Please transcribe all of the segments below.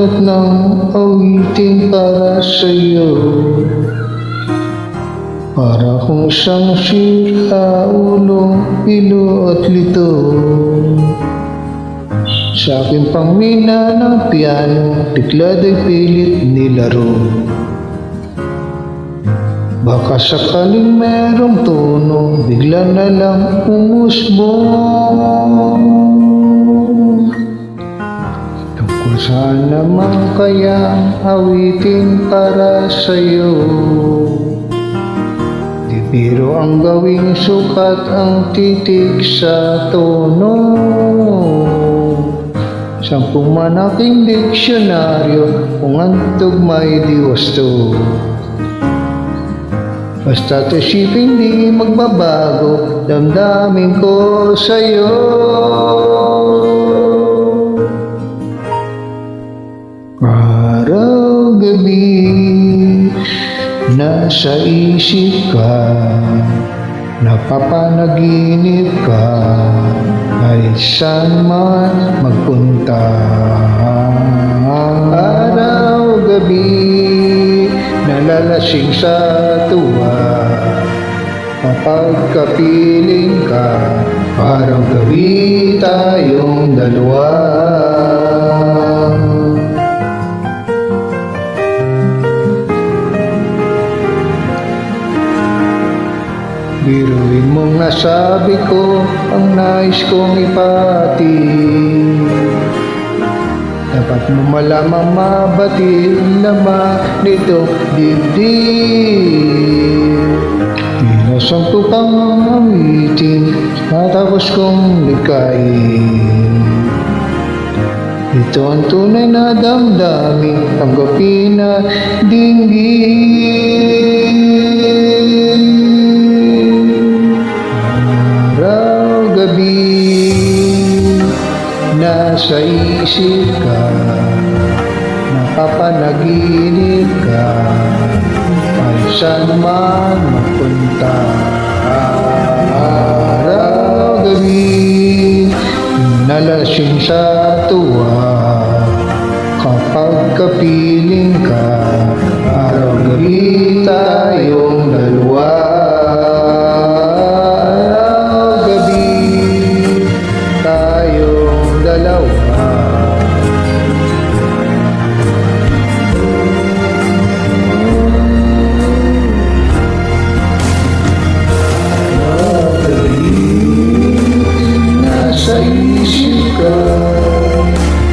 Nagdudulot ng awitin para sa'yo, para kung isang sira ulo, ilo at lito. Sa aking pangmina ng piano, tiklad ay pilit nilaro. Baka sakaling merong tono, bigla na lang umusbong. Tungkol saan naman kaya awitin para sa'yo? Di biro ang gawing sukat ang titik sa tono. Sampung man aking diksyonaryo, kung ang tugma'y di wasto. Basta't isipin di magbabago, damdamin ko sa'yo. Araw gabi, nasa isip ka, napapanaginip ka, kahit saan man magpunta. Araw gabi, nalalasing sa tuwa, kapag kapiling ka, parang gabi tayong dalawa. Biruin mong nasabi ko ang nais kong ipati. Dapat mo malamang mabatil naman nito dibdib. Pinasang ko pang awitin, matapos kong likain. Ito ang tunay na damdamin, tanggapin na dinggin. Araw-gabi, nasa isip ka, napapanaginip ka, kahit saan man mapunta. Araw-gabi, nalasing sa tuwa, kapag kapiling ka, araw-gabi tayong dalawa. Sa isip ka,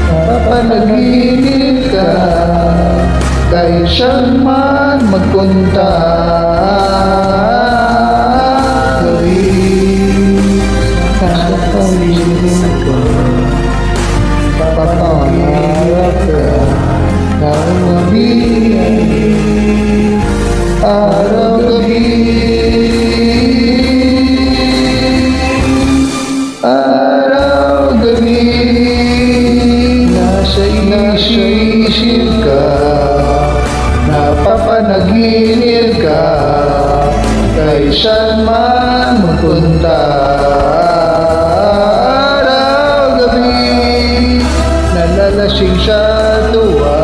papanaginip ka, kahit saan man magpunta. Gawin, nakapalinig ka, papangarap ka, ng gabi, araw-gabi. Araw-gabi, nasa isip ka, napapanaginip ka, kahit saan man magpunta. Araw-gabi, nalalasing sa tuwa,